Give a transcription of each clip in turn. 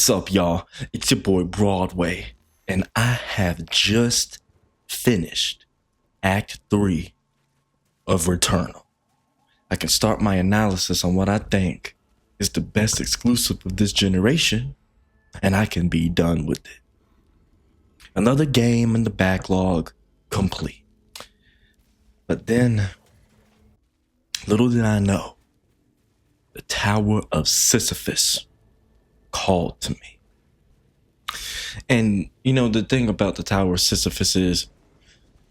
What's up, y'all? It's your boy Broadway, and I have just finished Act 3 of Returnal. I can start my analysis on what I think is the best exclusive of this generation, and I can be done with it. Another game in the backlog complete. But then, little did I know, the Tower of Sisyphus called to me. And the thing about the Tower of Sisyphus is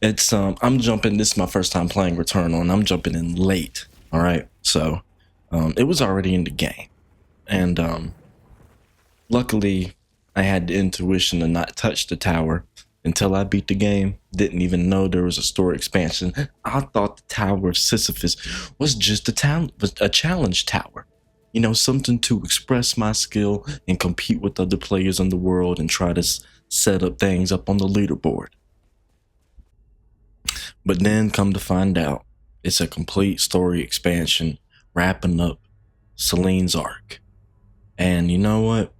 this is my first time playing Returnal, and I'm jumping in late. All right. So it was already in the game. And luckily I had the intuition to not touch the tower until I beat the game. Didn't even know there was a story expansion. I thought the Tower of Sisyphus was just a challenge tower. Something to express my skill and compete with other players in the world and try to set up things up on the leaderboard. But then come to find out, it's a complete story expansion wrapping up Celine's arc. And you know what?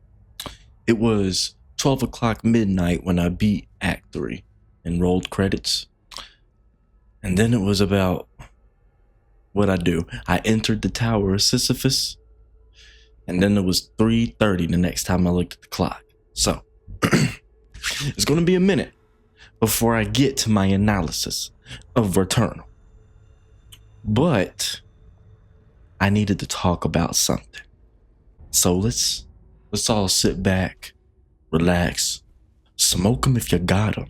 It was 12 o'clock midnight when I beat Act 3 and rolled credits. And then it was about what I do. I entered the Tower of Sisyphus. And then it was 3:30 the next time I looked at the clock. So, it's going to be a minute before I get to my analysis of Returnal. But I needed to talk about something. So let's all sit back, relax, smoke 'em if you got 'em,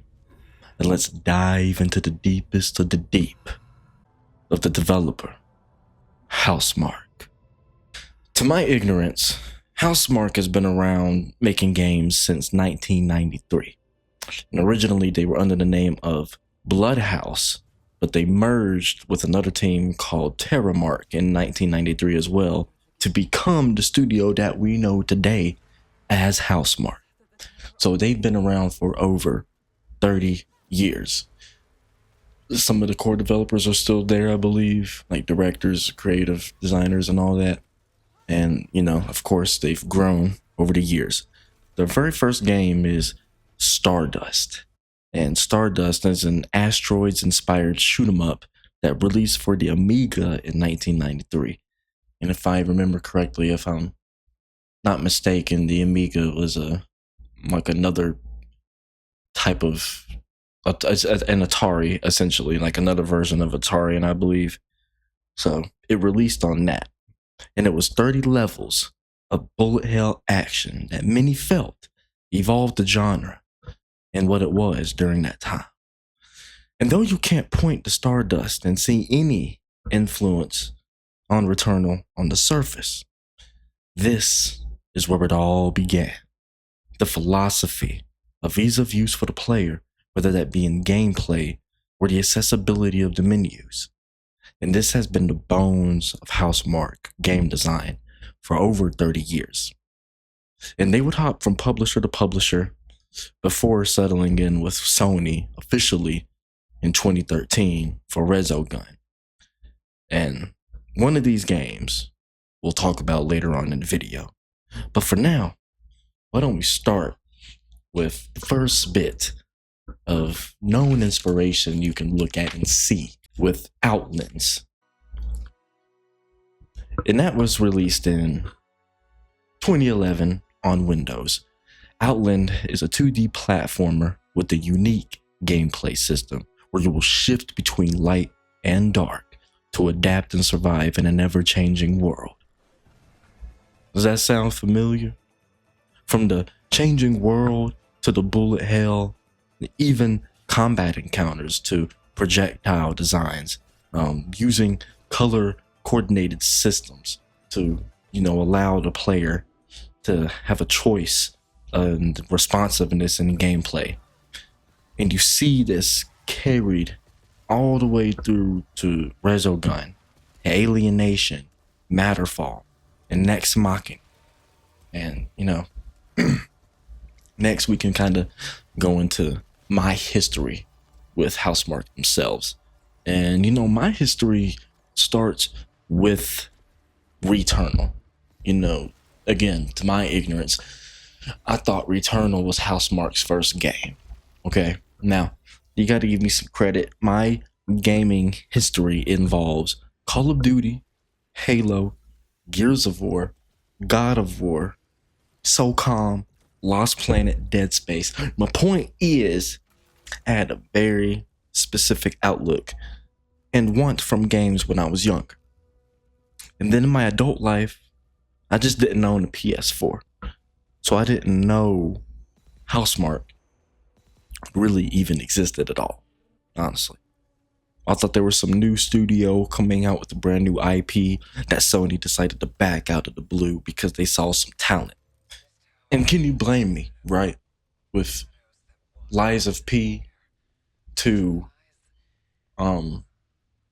and let's dive into the deepest of the deep of the developer, Housemarque. To my ignorance, Housemarque has been around making games since 1993. And originally they were under the name of Bloodhouse, but they merged with another team called Terramarque in 1993 as well to become the studio that we know today as Housemarque. So they've been around for over 30 years. Some of the core developers are still there, I believe, like directors, creative designers, and all that. And, of course, they've grown over the years. Their very first game is Stardust. And Stardust is an asteroids-inspired shoot-'em-up that released for the Amiga in 1993. And if I remember correctly, if I'm not mistaken, the Amiga was another type of an Atari, essentially, like another version of Atari, and I believe. So it released on that. And it was 30 levels of bullet hell action that many felt evolved the genre and what it was during that time. And though you can't point to Stardust and see any influence on Returnal on the surface, this is where it all began. The philosophy of ease of use for the player, whether that be in gameplay or the accessibility of the menus. And this has been the bones of Housemarque game design for over 30 years. And they would hop from publisher to publisher before settling in with Sony officially in 2013 for Resogun. And one of these games we'll talk about later on in the video. But for now, why don't we start with the first bit of known inspiration you can look at and see with Outlands. And that was released in 2011 on Windows. Outland is a 2D platformer with a unique gameplay system where you will shift between light and dark to adapt and survive in an ever-changing world. Does that sound familiar? From the changing world to the bullet hell, even combat encounters to projectile designs, using color coordinated systems to allow the player to have a choice and responsiveness in gameplay. And you see this carried all the way through to Resogun, Alienation, Matterfall, and Next Mocking. And next we can kind of go into my history with Housemarque themselves. And my history starts with Returnal. Again, to my ignorance, I thought Returnal was Housemarque's first game. Okay, now you got to give me some credit. My gaming history involves Call of Duty, Halo, Gears of War, God of War, SOCOM, Lost Planet, Dead Space. My point is, I had a very specific outlook and want from games when I was younger. And then in my adult life, I just didn't own a PS4. So I didn't know Housemarque really even existed at all, honestly. I thought there was some new studio coming out with a brand new IP that Sony decided to back out of the blue because they saw some talent. And can you blame me, right? With Lies of P to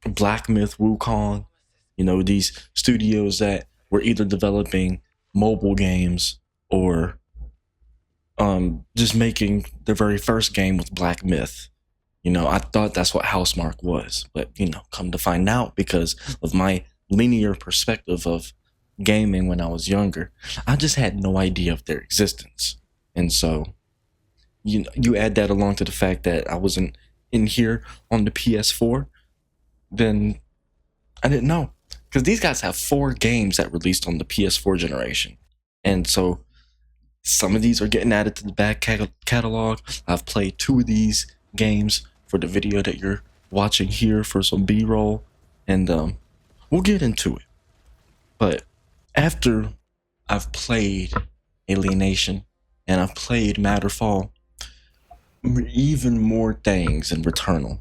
Black Myth Wukong, these studios that were either developing mobile games or just making their very first game with Black Myth. I thought that's what Housemarque was, but come to find out, because of my linear perspective of gaming when I was younger, I just had no idea of their existence. And so you add that along to the fact that I wasn't in here on the PS4, then I didn't know, because these guys have 4 games that released on the PS4 generation. And so some of these are getting added to the back catalog. I've played 2 of these games for the video that you're watching here for some B-roll, and we'll get into it. But after I've played Alienation and I've played Matterfall, even more things in Returnal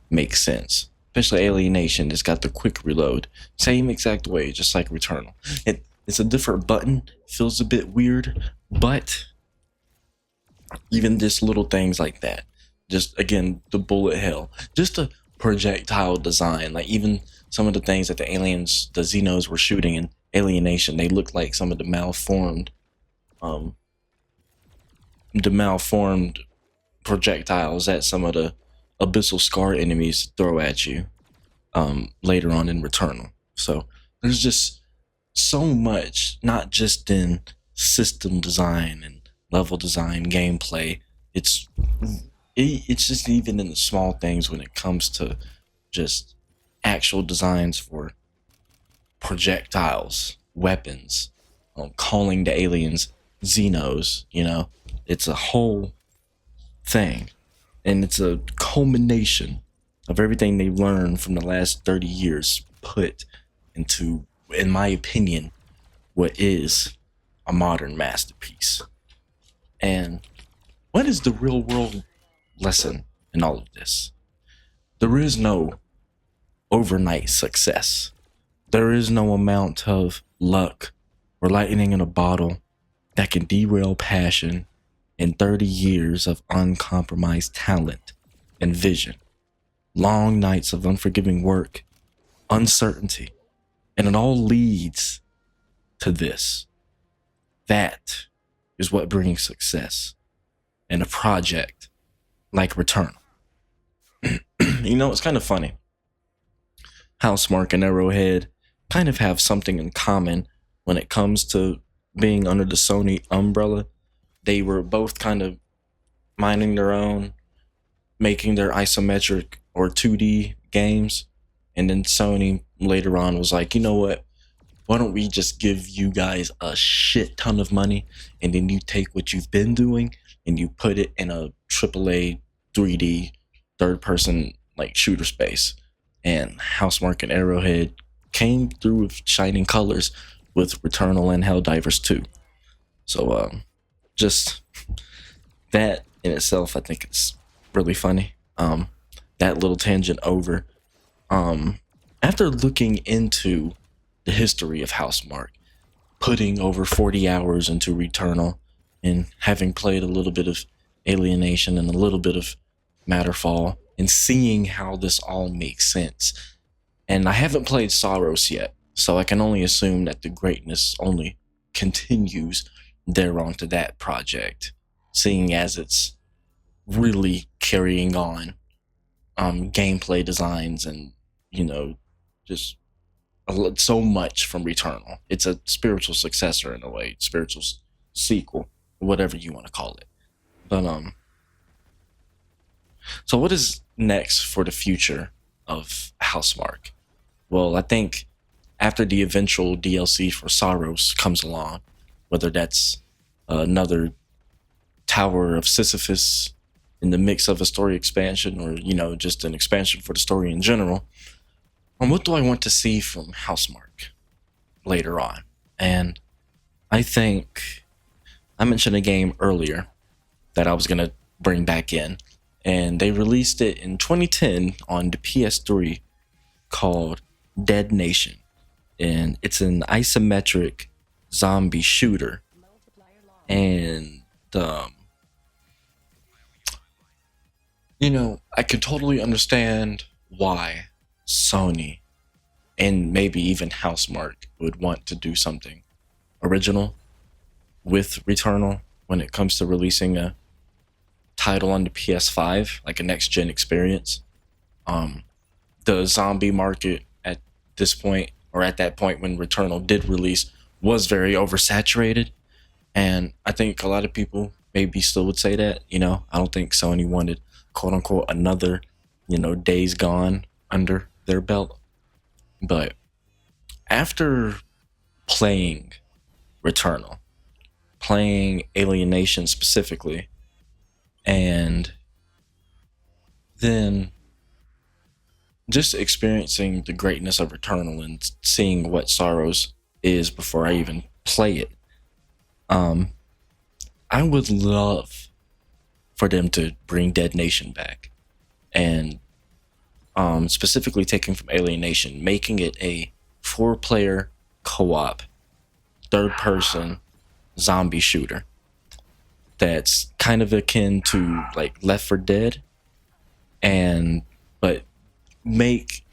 make sense. Especially Alienation, it's got the quick reload, same exact way, just like Returnal. It's a different button, feels a bit weird, but even just little things like that. Just, again, the bullet hell. Just a projectile design. Like, even some of the things that the aliens, the Xenos, were shooting in Alienation, they look like some of the malformed projectiles that some of the Abyssal Scar enemies throw at you later on in Returnal. So there's just so much, not just in system design and level design, gameplay. It's just even in the small things when it comes to just actual designs for projectiles, weapons, calling the aliens Xenos. It's a whole thing, and it's a culmination of everything they learned from the last 30 years put into, in my opinion, what is a modern masterpiece. And what is the real world lesson in all of this? There is no overnight success. There is no amount of luck or lightning in a bottle that can derail passion in 30 years of uncompromised talent and vision. Long nights of unforgiving work, uncertainty, and it all leads to this. That is what brings success in a project like Returnal. It's kind of funny. Housemarque and Arrowhead kind of have something in common when it comes to being under the Sony umbrella. They were both kind of minding their own, making their isometric or 2D games. And then Sony later on was like, you know what? Why don't we just give you guys a shit ton of money, and then you take what you've been doing and you put it in a AAA 3D third-person like shooter space. And Housemarque and Arrowhead came through with shining colors with Returnal and Helldivers 2. So just that in itself, I think it's really funny. That little tangent over. After looking into the history of Housemarque, putting over 40 hours into Returnal, and having played a little bit of Alienation and a little bit of Matterfall, and seeing how this all makes sense. And I haven't played Soros yet, so I can only assume that the greatness only continues there onto that project, seeing as it's really carrying on gameplay designs and, just so much from Returnal. It's a spiritual successor in a way, spiritual sequel, whatever you want to call it. But so what is next for the future of Housemarque? Well, I think after the eventual DLC for Sorrows comes along, whether that's another Tower of Sisyphus in the mix of a story expansion, or just an expansion for the story in general, what do I want to see from Housemarque later on? And I think I mentioned a game earlier that I was gonna bring back in, and they released it in 2010 on the PS3 called Dead Nation, and it's an isometric zombie shooter. And I could totally understand why Sony and maybe even Housemarque would want to do something original with Returnal when it comes to releasing a title on the PS5, like a next gen experience. The zombie market at this point, or at that point when Returnal did release, was very oversaturated. And I think a lot of people maybe still would say that. I don't think Sony wanted, quote unquote, another, Days Gone under their belt. But after playing Returnal, playing Alienation specifically, and then just experiencing the greatness of Returnal and seeing what Sorrows is before I even play it, I would love for them to bring Dead Nation back, and specifically taking from Alienation, making it a 4-player co-op, third-person zombie shooter that's kind of akin to like Left 4 Dead, but bring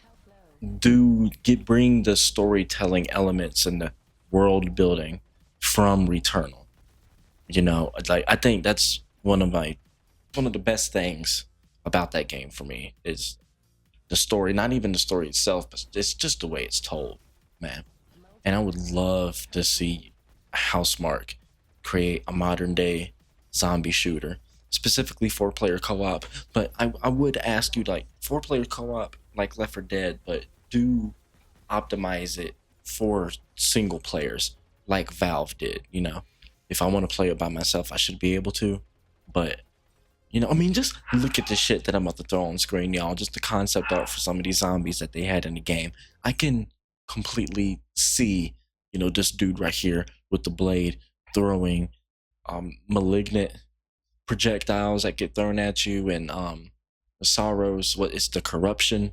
the storytelling elements and the world building from Returnal. I think that's one of the best things about that game for me is the story. Not even the story itself, but it's just the way it's told, man. And I would love to see Housemarque create a modern day zombie shooter, specifically 4-player co-op. But I would ask you, like, 4-player co-op like Left 4 Dead, but do optimize it for single players like Valve did. If I want to play it by myself, I should be able to. But just look at the shit that I'm about to throw on screen, y'all. Just the concept art for some of these zombies that they had in the game. I can completely see, this dude right here with the blade throwing malignant projectiles that get thrown at you, and the Sorrows, what is the corruption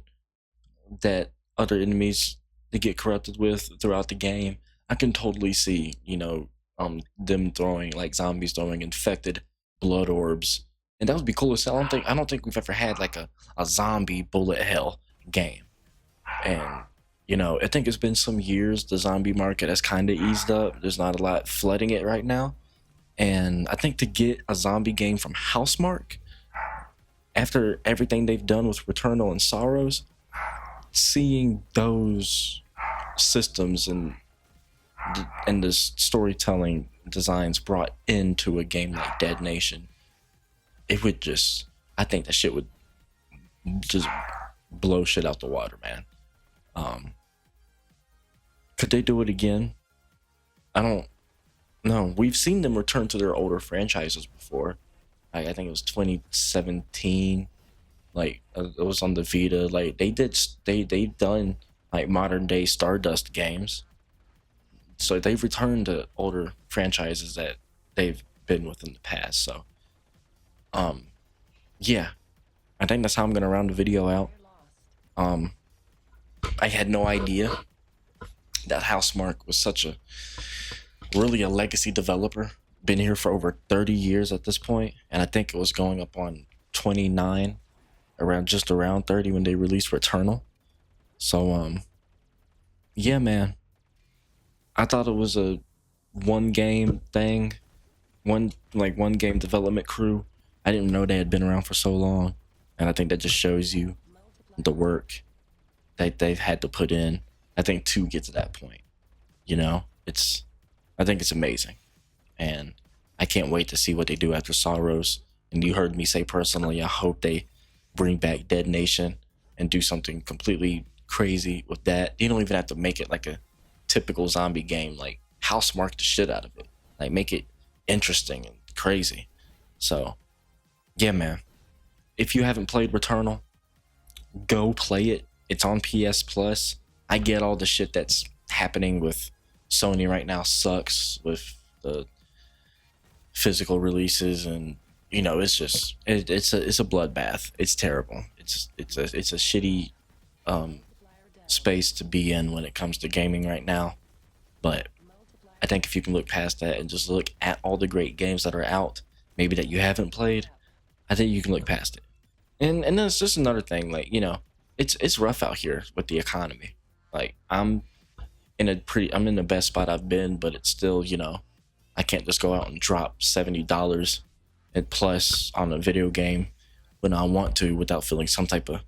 that other enemies they get corrupted with throughout the game. I can totally see, them throwing, like, zombies throwing infected blood orbs. And that would be cool as hell. I don't think we've ever had like a zombie bullet hell game. And I think it's been some years. The zombie market has kind of eased up. There's not a lot flooding it right now. And I think to get a zombie game from Housemarque, after everything they've done with Returnal and Sorrows, seeing those systems and the storytelling designs brought into a game like Dead Nation, I think that shit would just blow shit out the water, man. Could they do it again? I don't know. We've seen them return to their older franchises before. I think it was 2017. Like, it was on the Vita. Like, they've done like modern day Stardust games. So they've returned to older franchises that they've been with in the past. So yeah, I think that's how I'm gonna round the video out. I had no idea that Housemarque was such a legacy developer. Been here for over 30 years at this point, and I think it was going up on 29, around 30 when they released Returnal. So yeah, man, I thought it was a one game thing, one game development crew. I didn't know they had been around for so long, and I think that just shows you the work that they've had to put in, I think, to get to that point. I think it's amazing. And I can't wait to see what they do after Sorrows. And you heard me say personally, I hope they bring back Dead Nation and do something completely crazy with that. You don't even have to make it like a typical zombie game. Like Housemarque the shit out of it. Like make it interesting and crazy. So yeah, man. If you haven't played Returnal, go play it. It's on PS Plus. I get all the shit that's happening with Sony right now sucks with the physical releases, and you know it's just it's a bloodbath. It's terrible. It's a shitty space to be in when it comes to gaming right now. But I think if you can look past that and just look at all the great games that are out, maybe that you haven't played, I think you can look past it. And then it's just another thing, like, you know, it's rough out here with the economy. Like I'm in the best spot I've been, but it's still, you know, I can't just go out and drop $70 and plus on a video game when I want to without feeling some type of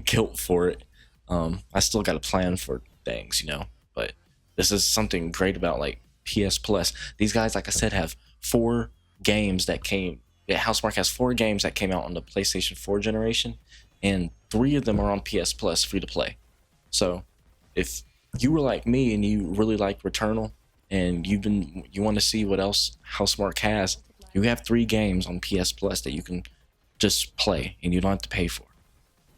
guilt for it. I still got to plan for things, you know, but this is something great about like PS Plus. These guys, like I said, have 4 games that came. Yeah, Housemarque has 4 games that came out on the PlayStation 4 generation, and 3 of them are on PS Plus free to play. So if you were like me and you really like Returnal and you want to see what else Housemarque has, you have 3 games on PS Plus that you can just play and you don't have to pay for.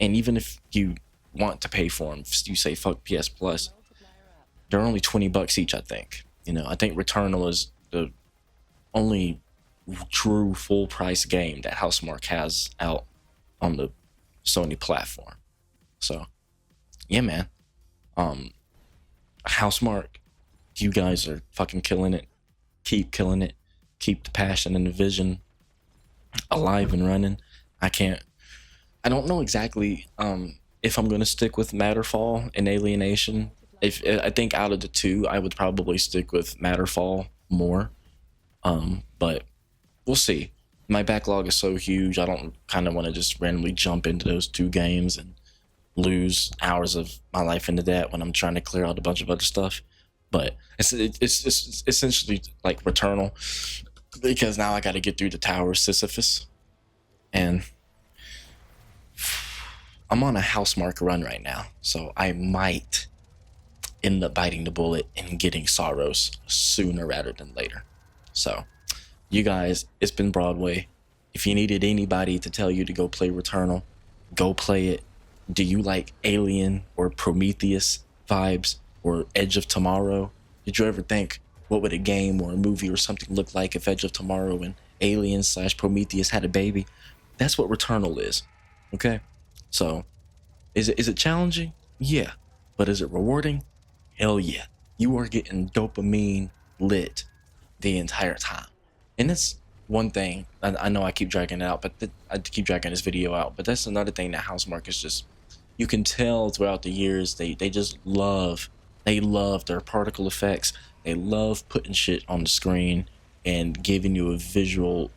And even if you want to pay for them, you say fuck PS Plus, they're only $20 each, I think. You know, I think Returnal is the only true full price game that Housemarque has out on the Sony platform. So yeah, man. Housemarque, you guys are fucking killing it. Keep killing it. Keep the passion and the vision alive and running. I don't know exactly if I'm gonna stick with Matterfall and Alienation. I think out of the 2, I would probably stick with Matterfall more. But we'll see. My backlog is so huge, I don't kind of want to just randomly jump into those 2 games and lose hours of my life into that when I'm trying to clear out a bunch of other stuff. But it's essentially like Returnal, because now I got to get through the Tower of Sisyphus, and I'm on a Housemarque run right now, so I might end up biting the bullet and getting Sorrows sooner rather than later. So you guys, it's been Broadway. If you needed anybody to tell you to go play Returnal, go play it. Do you like Alien or Prometheus vibes or Edge of Tomorrow? Did you ever think, what would a game or a movie or something look like if Edge of Tomorrow and Alien/Prometheus had a baby? That's what Returnal is. Okay? So, is it challenging? Yeah. But is it rewarding? Hell yeah. You are getting dopamine lit the entire time. And it's one thing, I know I keep dragging it out, but I keep dragging this video out, but that's another thing that Housemarque is just, you can tell throughout the years, they just love their particle effects. They love putting shit on the screen and giving you a visual,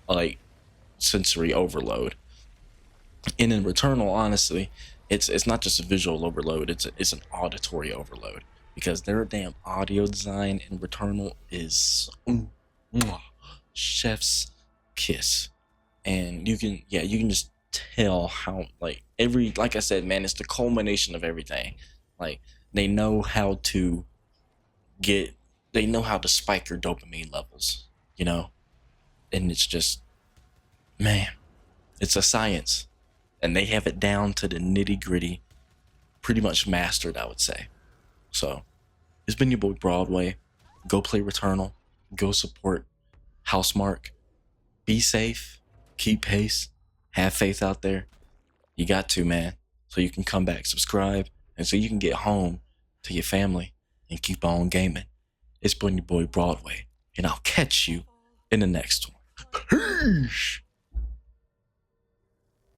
like, sensory overload. And in Returnal, honestly, it's not just a visual overload, it's an auditory overload, because their damn audio design in Returnal is chef's kiss. And you can just tell how, like I said, man, it's the culmination of everything. Like they know how to spike your dopamine levels, you know? And it's just, man, it's a science. And they have it down to the nitty gritty, pretty much mastered, I would say. So it's been your boy Broadway. Go play Returnal. Go support Housemarque. Be safe. Keep pace. Have faith out there. You got to, man. So you can come back, subscribe, and so you can get home to your family and keep on gaming. It's been your boy Broadway, and I'll catch you in the next one. Peace.